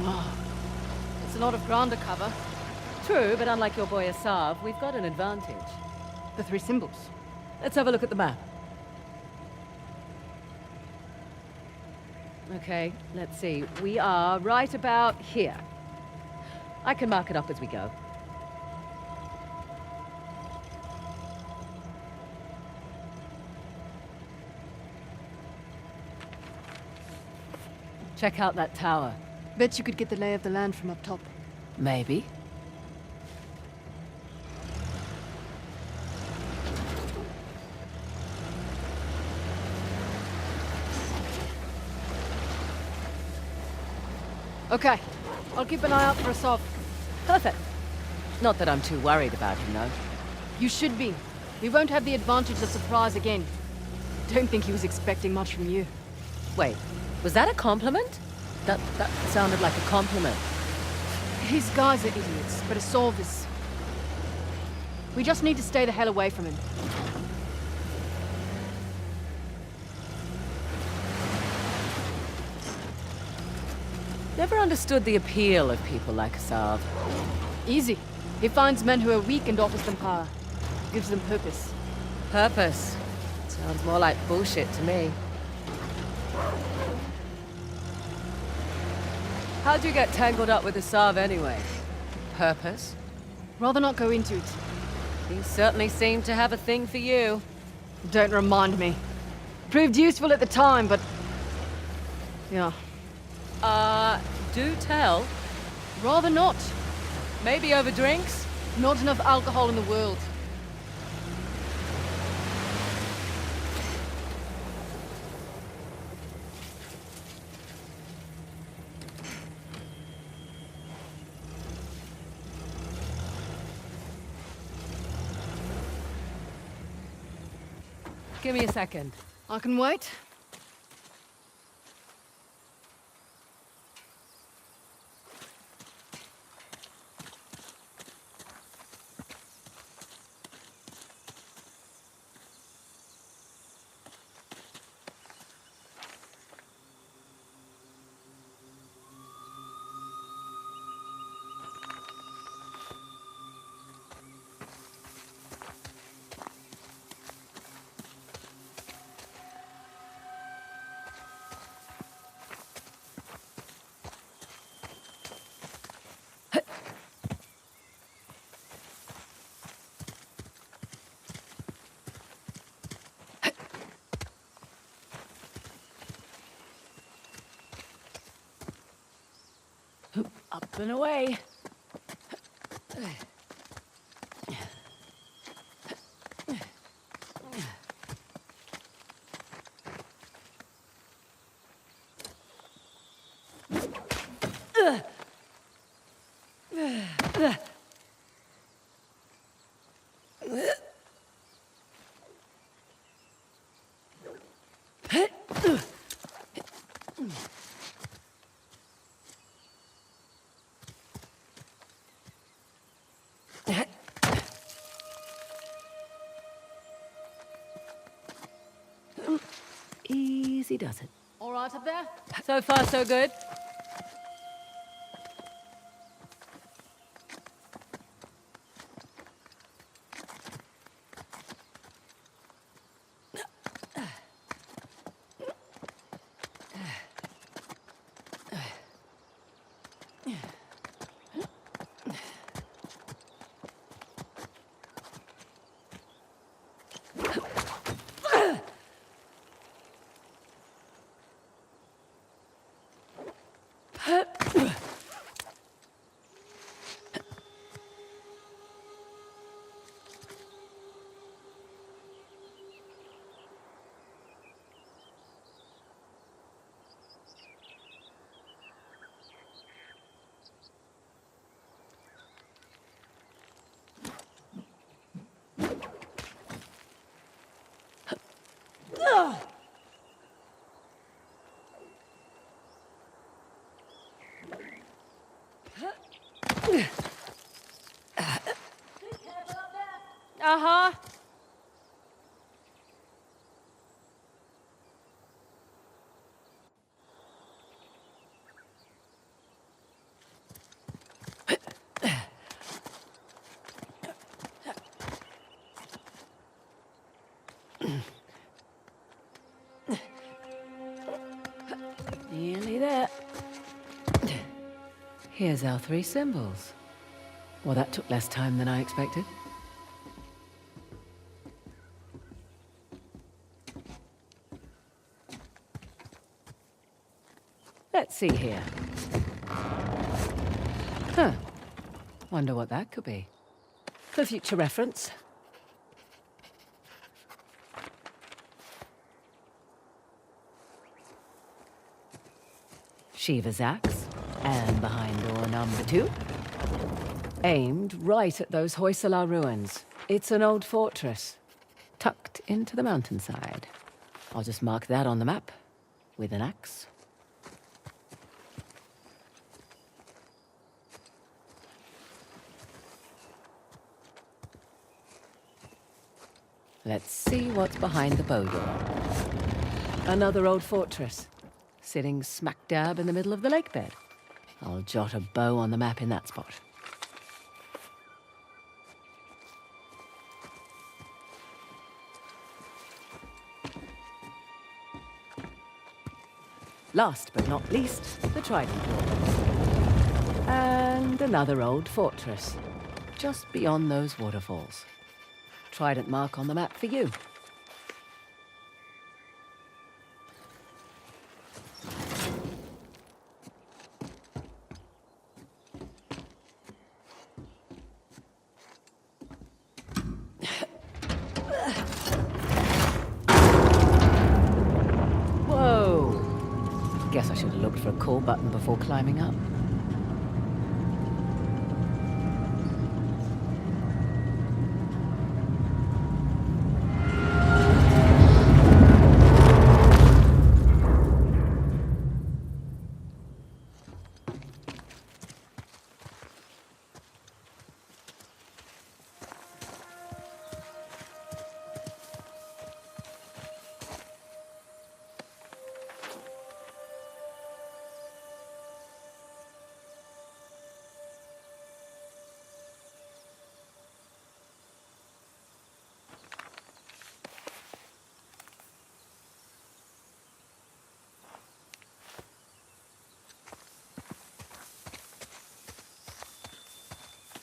Wow. It's a lot of ground to cover. True, but unlike your boy Asav, we've got an advantage. The three symbols. Let's have a look at the map. Okay, let's see. We are right about here. I can mark it up as we go. Check out that tower. Bet you could get the lay of the land from up top. Maybe. Okay, I'll keep an eye out for Asav. Perfect. Not that I'm too worried about him, though. You should be. We won't have the advantage of surprise again. Don't think he was expecting much from you. Wait, was that a compliment? That sounded like a compliment. His guys are idiots, but Asav is... We just need to stay the hell away from him. Never understood the appeal of people like Asav. Easy. He finds men who are weak and offers them power. Gives them purpose. Purpose? Sounds more like bullshit to me. How'd you get tangled up with Asav anyway? Purpose? Rather not go into it. He certainly seemed to have a thing for you. Don't remind me. Proved useful at the time, but... Yeah. Do tell. Rather not. Maybe over drinks? Not enough alcohol in the world. Give me a second. I can wait. Up and away. Easy does it. All right up there? So far, so good. Uh-huh. Here's our three symbols. Well, that took less time than I expected. Let's see here. Huh. Wonder what that could be. For future reference. Shiva's axe, and behind door number 2. Aimed right at those Hoysala ruins. It's an old fortress, tucked into the mountainside. I'll just mark that on the map, with an axe. Let's see what's behind the bow door. Another old fortress, sitting smack dab in the middle of the lake bed. I'll jot a bow on the map in that spot. Last but not least, the Trident Door. And another old fortress, just beyond those waterfalls. Trident mark on the map for you. Whoa! Guess I should have looked for a call button before climbing up.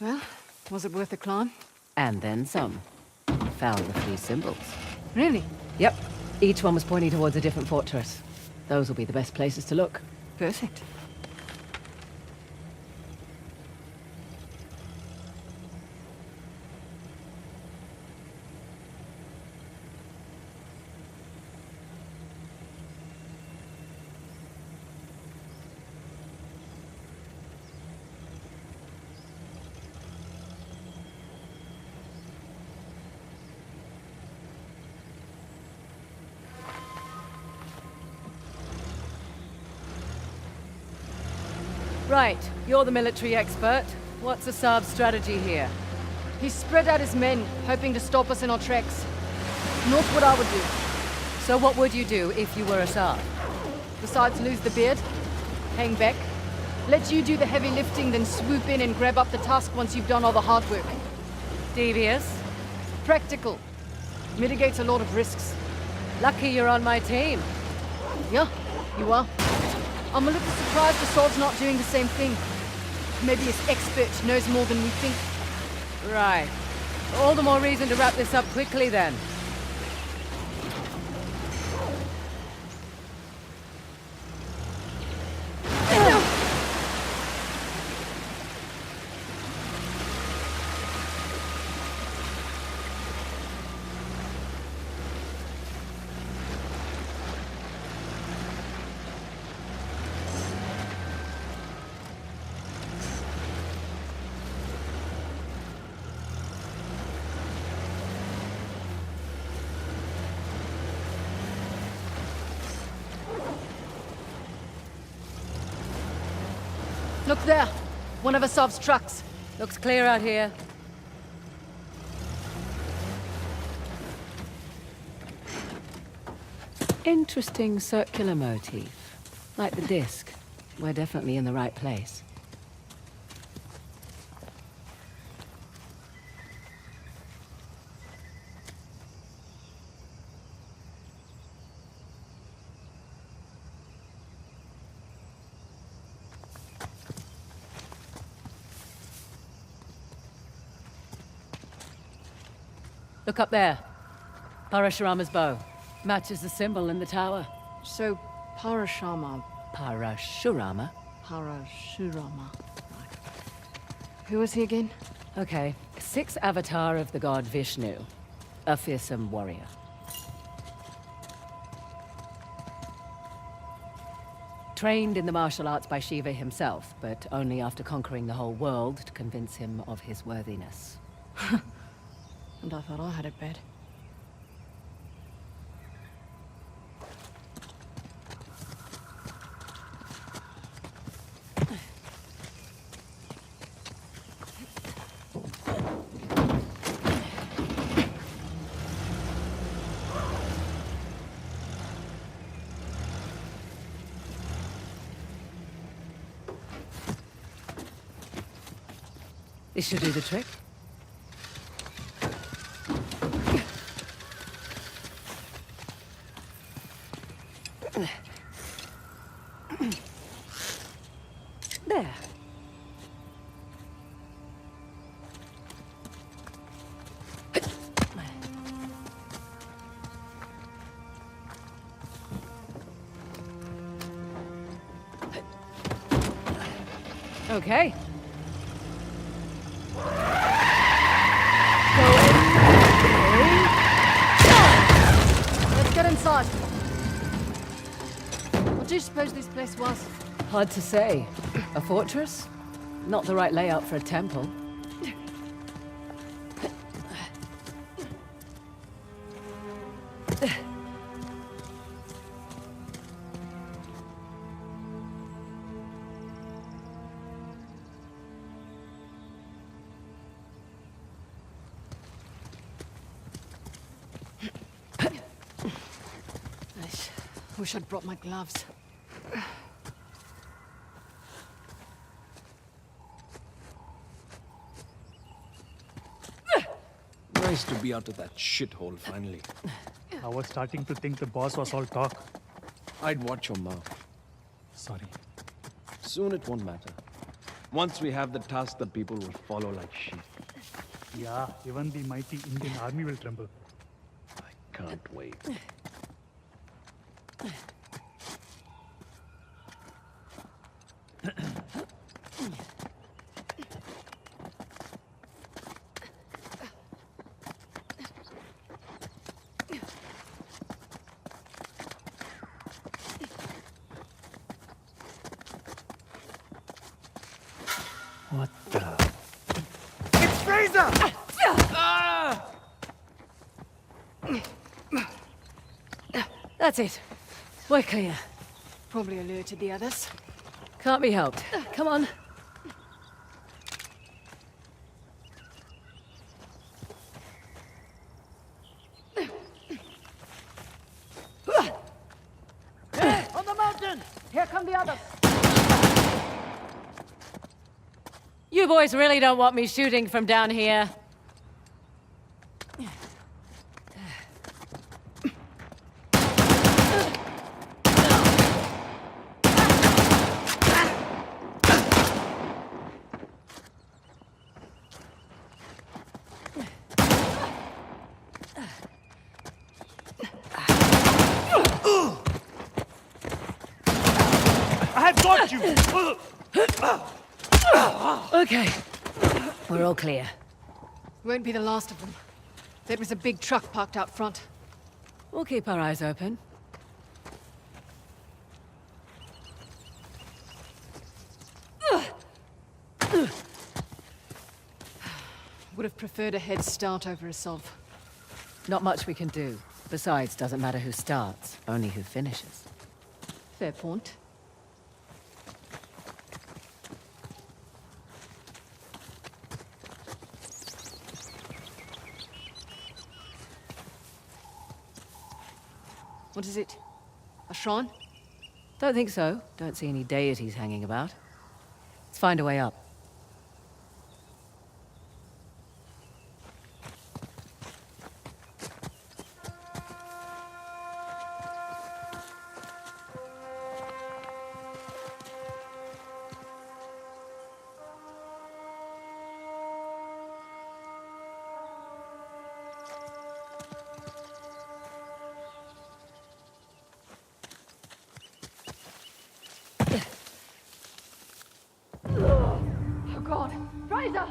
Well, was it worth the climb? And then some. Found the 3 symbols. Really? Yep. Each one was pointing towards a different fortress. Those will be the best places to look. Perfect. Right, you're the military expert. What's Asab's strategy here? He spread out his men, hoping to stop us in our tracks. Not what I would do. So what would you do if you were Asab? Besides lose the beard, hang back, let you do the heavy lifting, then swoop in and grab up the tusk once you've done all the hard work. Devious? Practical. Mitigates a lot of risks. Lucky you're on my team. Yeah, you are. I'm a little surprised Assault's not doing the same thing. Maybe his expert knows more than we think. Right. All the more reason to wrap this up quickly then. Look there! One of Asav's trucks. Looks clear out here. Interesting circular motif. Like the disc. We're definitely in the right place. Look up there. Parashurama's bow. Matches the symbol in the tower. So, Parashurama. Parashurama? Parashurama. Right. Who was he again? Okay. 6th avatar of the god Vishnu. A fearsome warrior. Trained in the martial arts by Shiva himself, but only after conquering the whole world to convince him of his worthiness. And I thought I had it bad. This should do the trick. There. Okay. Let's get inside. What do you suppose this place was? Hard to say. A fortress? Not the right layout for a temple. Wish I'd brought my gloves. Nice to be out of that shithole finally. I was starting to think the boss was all talk. I'd watch your mouth. Sorry. Soon it won't matter. Once we have the task, the people will follow like sheep. Yeah, even the mighty Indian army will tremble. I can't wait. What the? It's Fraser! That's it. We're clear. Probably alerted the others. Can't be helped. Come on. On the mountain! Here come the others! You boys really don't want me shooting from down here. I have got you! Okay. We're all clear. Won't be the last of them. There was a big truck parked out front. We'll keep our eyes open. Would have preferred a head start over a solve. Not much we can do. Besides, doesn't matter who starts, only who finishes. Fair point. What is it? A shrine? Don't think so. Don't see any deities hanging about. Let's find a way up. God! Fraser!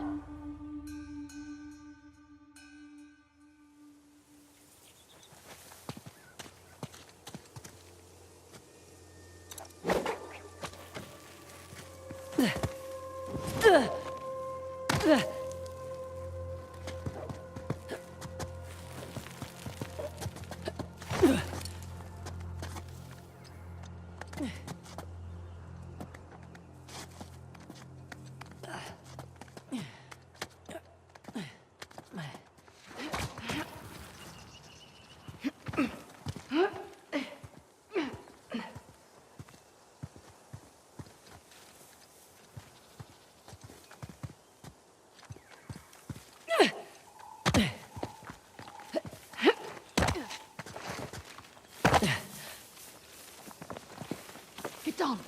Get down!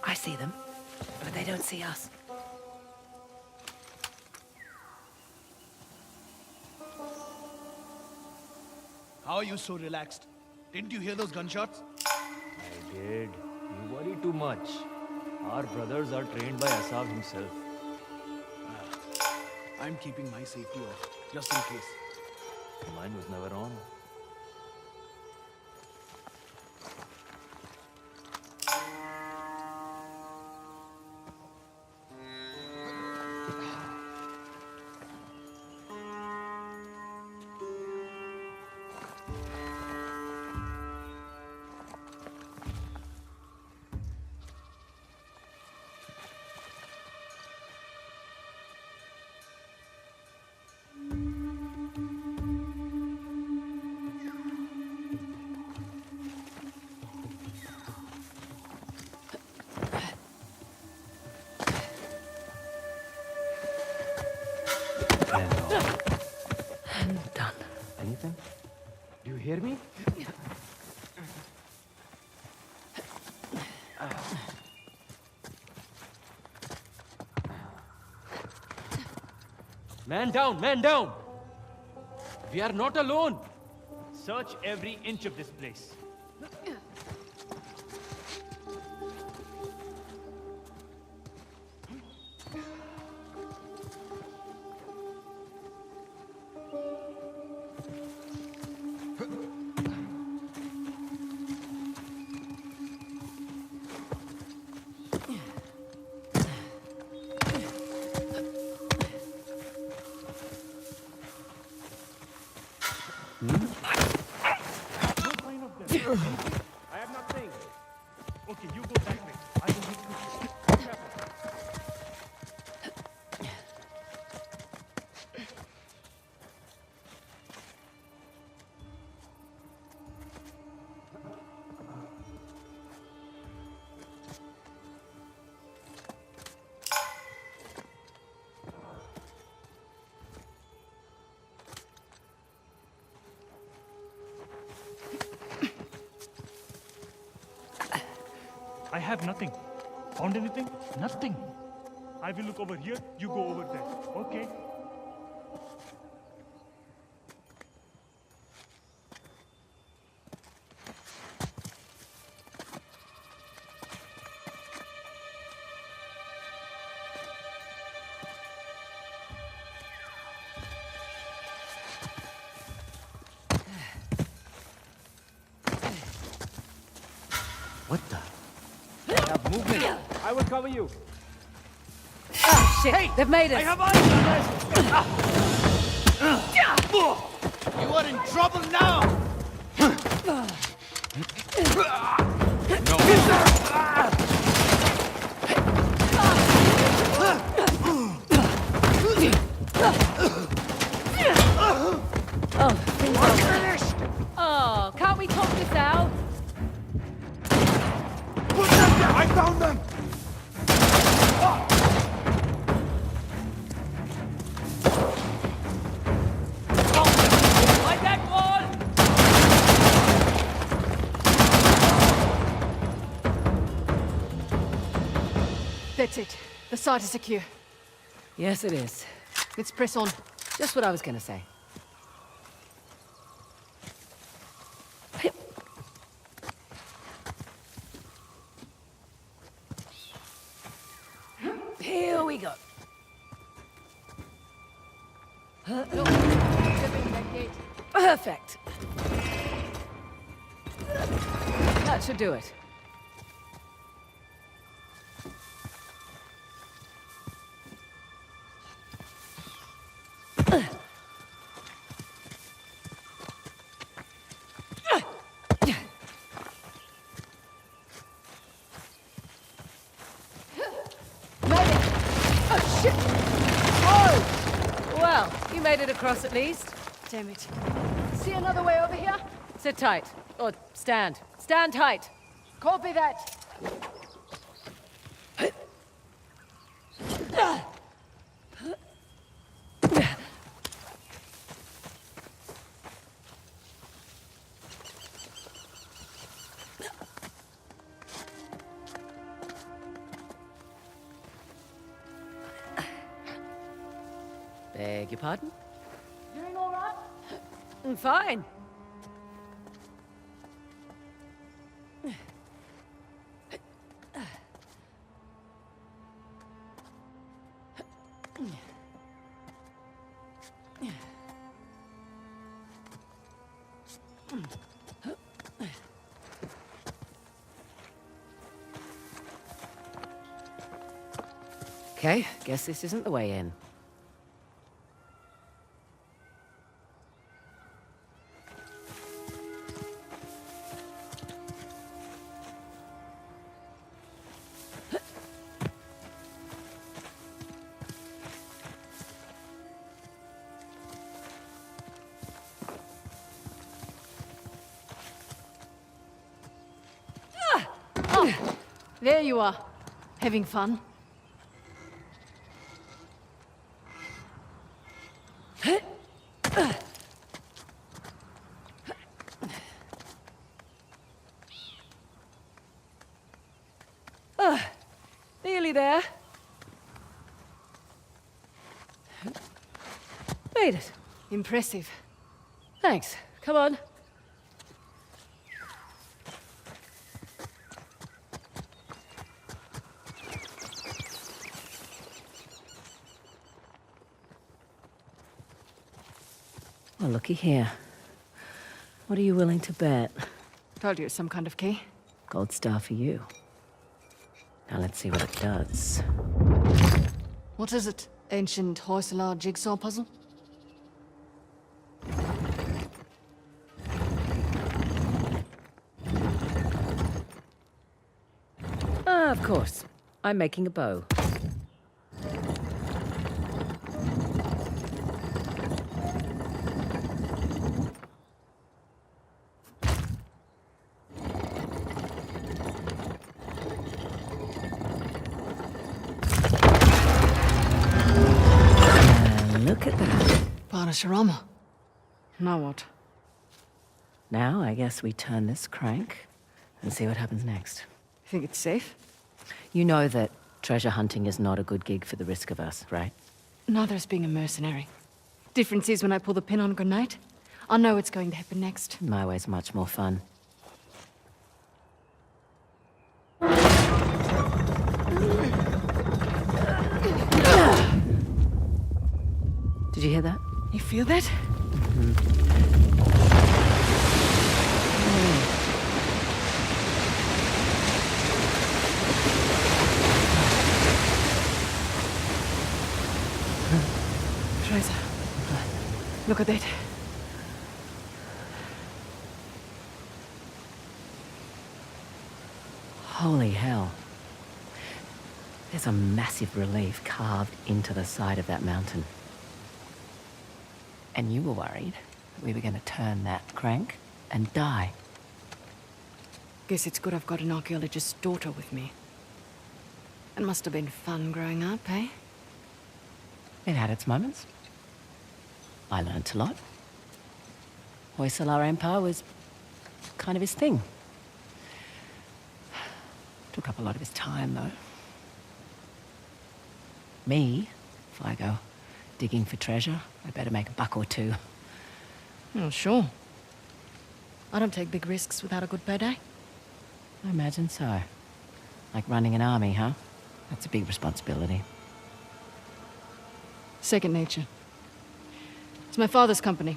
I see them, but they don't see us. How are you so relaxed? Didn't you hear those gunshots? I did. You worry too much. Our brothers are trained by Asav himself. I'm keeping my safety off, just in case. Mine was never on. I'm done. Anything? Do you hear me? Man down! Man down! We are not alone! Search every inch of this place. I have nothing. Okay, you go that way. I will look through. Careful. I have nothing. Found anything? Nothing. I will look over here, you go over there. Okay? What the? I have movement. I will cover you. Oh, shit! They've made us! I have eyes on this! You are in trouble now! Oh, things are finished! Oh, can't we talk this out? I found them! Like that wall! That's it. The site is secure. Yes, it is. Let's press on. Just what I was gonna say. Here we go. Look, opening that gate. Perfect. That should do it. Oh, shit! Oh! Well, you made it across at least. Damn it. See another way over here? Sit tight. Or stand. Stand tight. Copy that. Beg your pardon? Doing all right? Fine. Okay, guess this isn't the way in. There you are. Having fun? Nearly there. Made it. Impressive. Thanks. Come on. Well, looky here. What are you willing to bet? Told you it's some kind of key. Gold star for you. Now let's see what it does. What is it? Ancient Hoysala jigsaw puzzle? Ah, of course. I'm making a bow. Look at that. Parashurama. Now what? Now I guess we turn this crank and see what happens next. Think it's safe? You know that treasure hunting is not a good gig for the risk of us, right? Neither is being a mercenary. Difference is when I pull the pin on a grenade, I know what's going to happen next. My way's much more fun. Did you hear that? You feel that? Fraser, look at that. Holy hell. There's a massive relief carved into the side of that mountain. And you were worried that we were going to turn that crank and die. Guess it's good I've got an archaeologist's daughter with me. It must have been fun growing up, eh? It had its moments. I learnt a lot. Hoysala Empire was kind of his thing. Took up a lot of his time, though. Me, if I go digging for treasure, I better make a buck or two. Oh, sure. I don't take big risks without a good payday. I imagine so. Like running an army, huh? That's a big responsibility. Second nature. It's my father's company.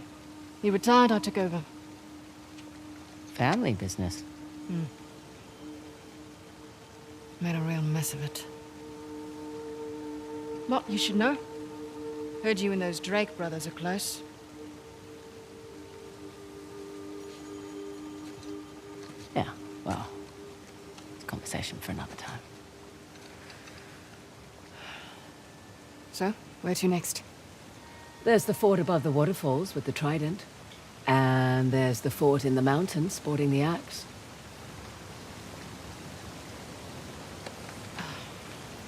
He retired, I took over. Family business. Made a real mess of it. What you should know? Heard you and those Drake brothers are close. Yeah, well, it's a conversation for another time. So, where to next? There's the fort above the waterfalls with the trident. And there's the fort in the mountains sporting the axe.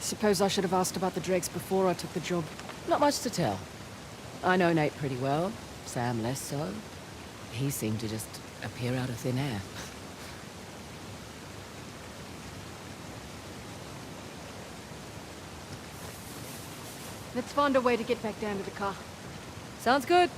Suppose I should have asked about the Drakes before I took the job. Not much to tell. I know Nate pretty well, Sam less so. He seemed to just appear out of thin air. Let's find a way to get back down to the car. Sounds good.